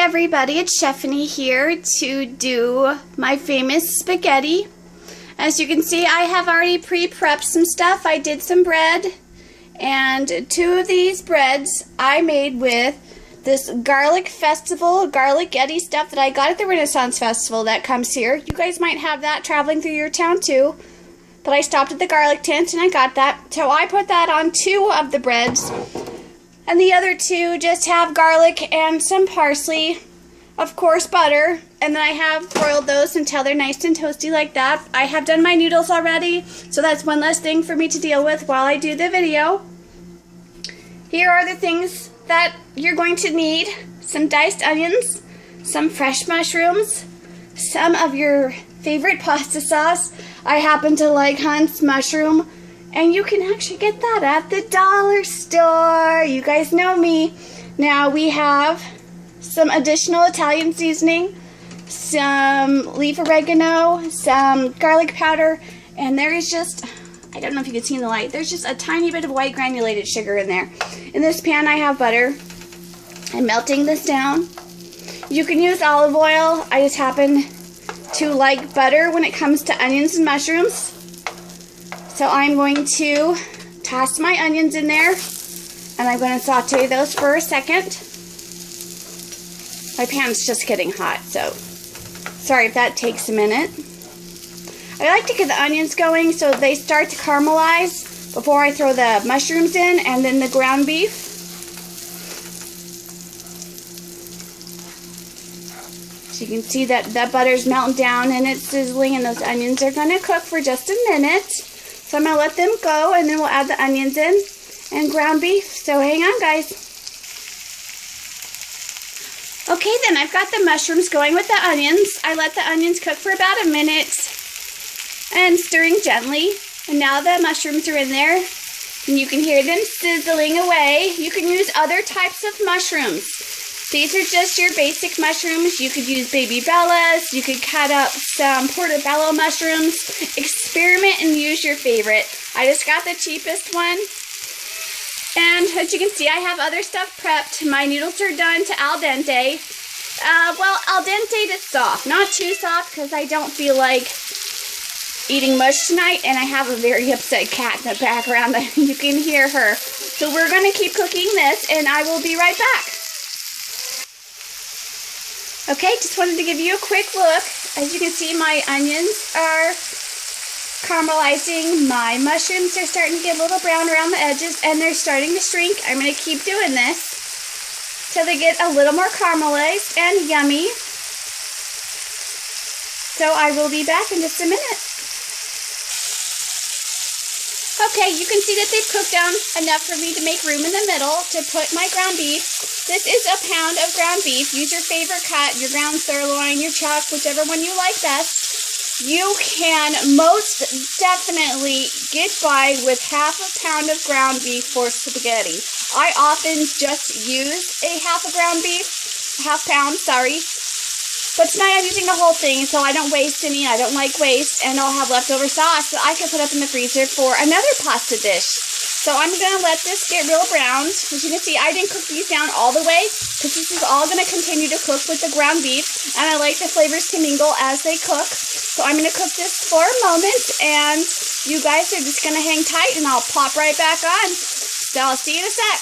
everybody, it's Chefanie here to do my famous spaghetti. As you can see, I have already pre-prepped some stuff. I did some bread, and two of these breads I made with this garlic festival, garlic-etti stuff that I got at the Renaissance Festival that comes here. You guys might have that traveling through your town too, but I stopped at the garlic tent and I got that. So I put that on two of the breads. And the other two just have garlic and some parsley, of course butter, and then I have broiled those until they're nice and toasty like that. I have done my noodles already, so that's one less thing for me to deal with while I do the video. Here are the things that you're going to need: some diced onions, some fresh mushrooms, some of your favorite pasta sauce. I happen to like Hunt's mushroom, and you can actually get that at the dollar store. You guys know me. Now we have some additional Italian seasoning, some leaf oregano, some garlic powder, and there is just, I don't know if you can see in the light, there's just a tiny bit of white granulated sugar in there. In this pan I have butter. I'm melting this down. You can use olive oil. I just happen to like butter when it comes to onions and mushrooms. So I'm going to toss my onions in there, and I'm going to saute those for a second. My pan's just getting hot, so sorry if that takes a minute. I like to get the onions going so they start to caramelize before I throw the mushrooms in and then the ground beef. So you can see that the butter's melting down and it's sizzling, and those onions are going to cook for just a minute. So I'm going to let them go, and then we'll add the onions in and ground beef. So hang on, guys. Okay, then I've got the mushrooms going with the onions. I let the onions cook for about a minute and stirring gently. And now the mushrooms are in there, and you can hear them sizzling away. You can use other types of mushrooms. These are just your basic mushrooms. You could use baby bellas. You could cut up some portobello mushrooms. Experiment and use your favorite. I just got the cheapest one. And as you can see, I have other stuff prepped. My noodles are done to al dente. Well, al dente to soft. Not too soft because I don't feel like eating mush tonight. And I have a very upset cat in the background. You can hear her. So we're going to keep cooking this, and I will be right back. Okay, just wanted to give you a quick look. As you can see, my onions are caramelizing. My mushrooms are starting to get a little brown around the edges, and they're starting to shrink. I'm going to keep doing this till they get a little more caramelized and yummy. So I will be back in just a minute. Okay, you can see that they've cooked down enough for me to make room in the middle to put my ground beef. This is a pound of ground beef. Use your favorite cut, your ground sirloin, your chuck, whichever one you like best. You can most definitely get by with half a pound of ground beef for spaghetti. I often just use a half pound, sorry. But tonight I'm using the whole thing, so I don't waste any. I don't like waste, and I'll have leftover sauce that I can put up in the freezer for another pasta dish. So I'm going to let this get real browned. As you can see, I didn't cook these down all the way, because this is all going to continue to cook with the ground beef, and I like the flavors to mingle as they cook. So I'm going to cook this for a moment, and you guys are just going to hang tight, and I'll pop right back on. So I'll see you in a sec.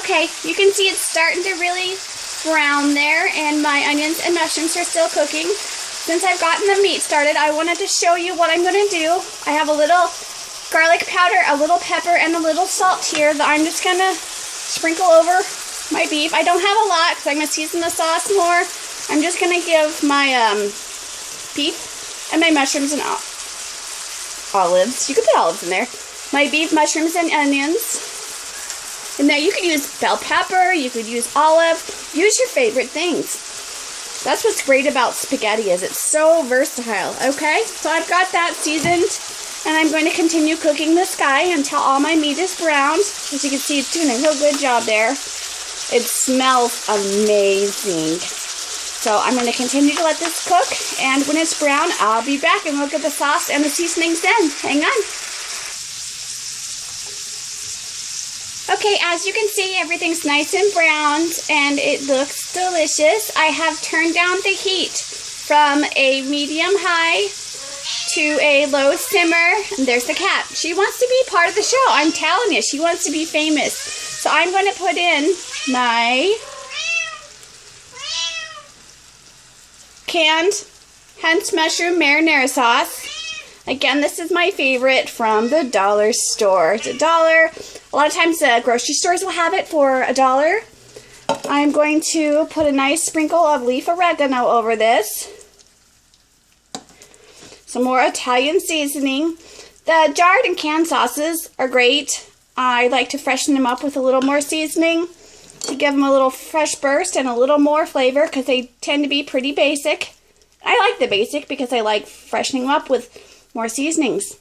Okay, you can see it's starting to really brown there, and my onions and mushrooms are still cooking. Since I've gotten the meat started, I wanted to show you what I'm going to do. I have a little garlic powder, a little pepper, and a little salt here that I'm just going to sprinkle over my beef. I don't have a lot because I'm going to season the sauce more. I'm just going to give my beef and my mushrooms and olives. You can put olives in there. My beef, mushrooms, and onions. And there you could use bell pepper, you could use olive, use your favorite things. That's what's great about spaghetti, is it's so versatile, okay? So I've got that seasoned, and I'm going to continue cooking this guy until all my meat is browned. As you can see, it's doing a real good job there. It smells amazing. So I'm going to continue to let this cook, and when it's brown, I'll be back and we'll get the sauce and the seasonings in. Hang on. Okay, as you can see, everything's nice and browned and it looks delicious. I have turned down the heat from a medium high to a low simmer. And there's the cat. She wants to be part of the show. I'm telling you, she wants to be famous. So I'm going to put in my canned Hunt's mushroom marinara sauce. Again, this is my favorite from the dollar store. It's $1. A lot of times the grocery stores will have it for $1. I'm going to put a nice sprinkle of leaf oregano over this. Some more Italian seasoning. The jarred and canned sauces are great. I like to freshen them up with a little more seasoning to give them a little fresh burst and a little more flavor because they tend to be pretty basic. I like the basic because I like freshening them up with more seasonings.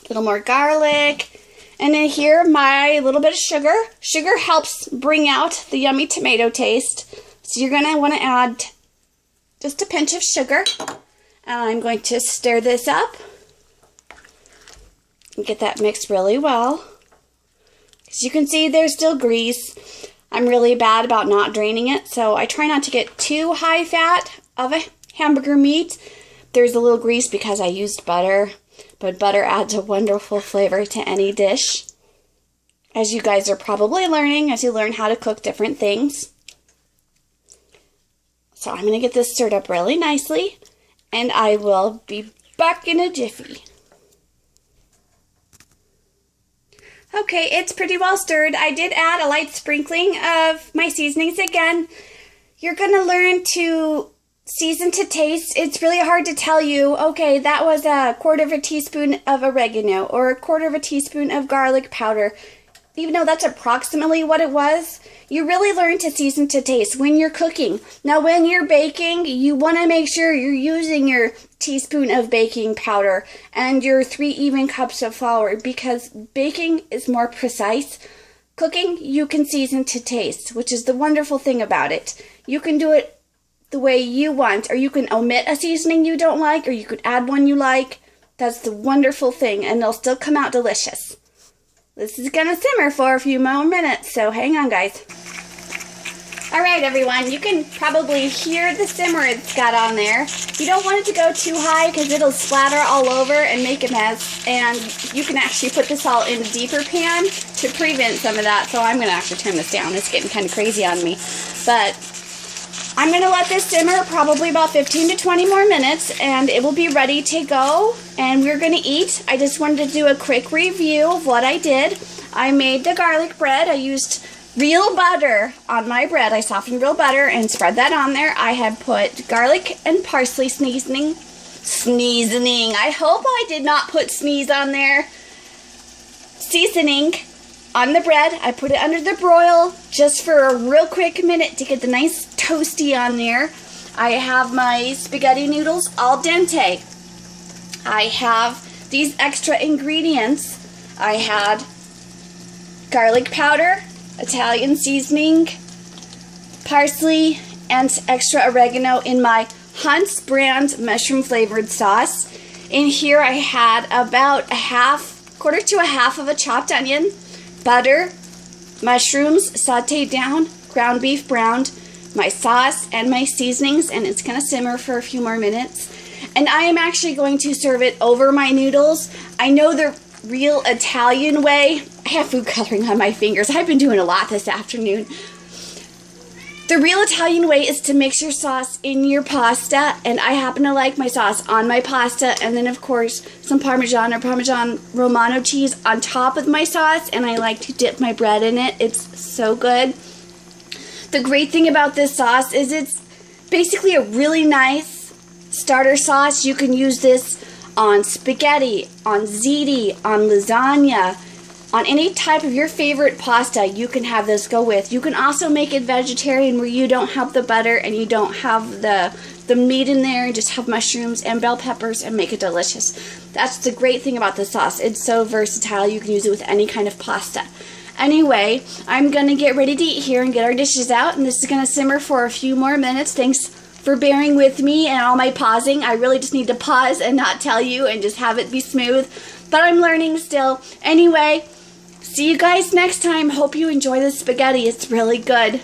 A little more garlic. And then here, my little bit of sugar. Sugar helps bring out the yummy tomato taste. So you're going to want to add just a pinch of sugar. And I'm going to stir this up and get that mixed really well. As you can see, there's still grease. I'm really bad about not draining it, so I try not to get too high fat of a hamburger meat. There's a little grease because I used butter, but butter adds a wonderful flavor to any dish, as you guys are probably learning as you learn how to cook different things. So I'm going to get this stirred up really nicely, and I will be back in a jiffy. Okay, it's pretty well stirred. I did add a light sprinkling of my seasonings again. You're going to learn to season to taste. It's really hard to tell you, okay, that was a quarter of a teaspoon of oregano or a quarter of a teaspoon of garlic powder. Even though that's approximately what it was, you really learn to season to taste when you're cooking. Now, when you're baking, you want to make sure you're using your teaspoon of baking powder and your 3 even cups of flour, because baking is more precise. Cooking, you can season to taste, which is the wonderful thing about it. You can do it the way you want, or you can omit a seasoning you don't like, or you could add one you like. That's the wonderful thing, and they'll still come out delicious. This is going to simmer for a few more minutes, so hang on, guys. Alright, everyone, you can probably hear the simmer it's got on there. You don't want it to go too high because it'll splatter all over and make a mess, and you can actually put this all in a deeper pan to prevent some of that, so I'm going to actually turn this down. It's getting kind of crazy on me. But I'm going to let this simmer probably about 15 to 20 more minutes, and it will be ready to go, and we're going to eat. I just wanted to do a quick review of what I did. I made the garlic bread. I used real butter on my bread. I softened real butter and spread that on there. I had put garlic and parsley seasoning. I hope I did not put sneeze on there. Seasoning on the bread. I put it under the broil just for a real quick minute to get the nice toasty on there. I have my spaghetti noodles al dente. I have these extra ingredients. I had garlic powder, Italian seasoning, parsley, and extra oregano in my Hunt's brand mushroom flavored sauce. In here I had about quarter to a half of a chopped onion, butter, mushrooms sauteed down, ground beef browned, my sauce and my seasonings, and it's going to simmer for a few more minutes. And I am actually going to serve it over my noodles. I know the real Italian way. I have food coloring on my fingers. I've been doing a lot this afternoon. The real Italian way is to mix your sauce in your pasta, and I happen to like my sauce on my pasta, and then of course some Parmesan or Parmesan Romano cheese on top of my sauce, and I like to dip my bread in it. It's so good. The great thing about this sauce is it's basically a really nice starter sauce. You can use this on spaghetti, on ziti, on lasagna, on any type of your favorite pasta. You can have this go with. You can also make it vegetarian where you don't have the butter and you don't have the meat in there, and just have mushrooms and bell peppers and make it delicious. That's the great thing about this sauce. It's so versatile. You can use it with any kind of pasta. Anyway, I'm going to get ready to eat here and get our dishes out, and this is going to simmer for a few more minutes. Thanks for bearing with me and all my pausing. I really just need to pause and not tell you and just have it be smooth, but I'm learning still. Anyway, See you guys next time. Hope you enjoy the spaghetti. It's really good.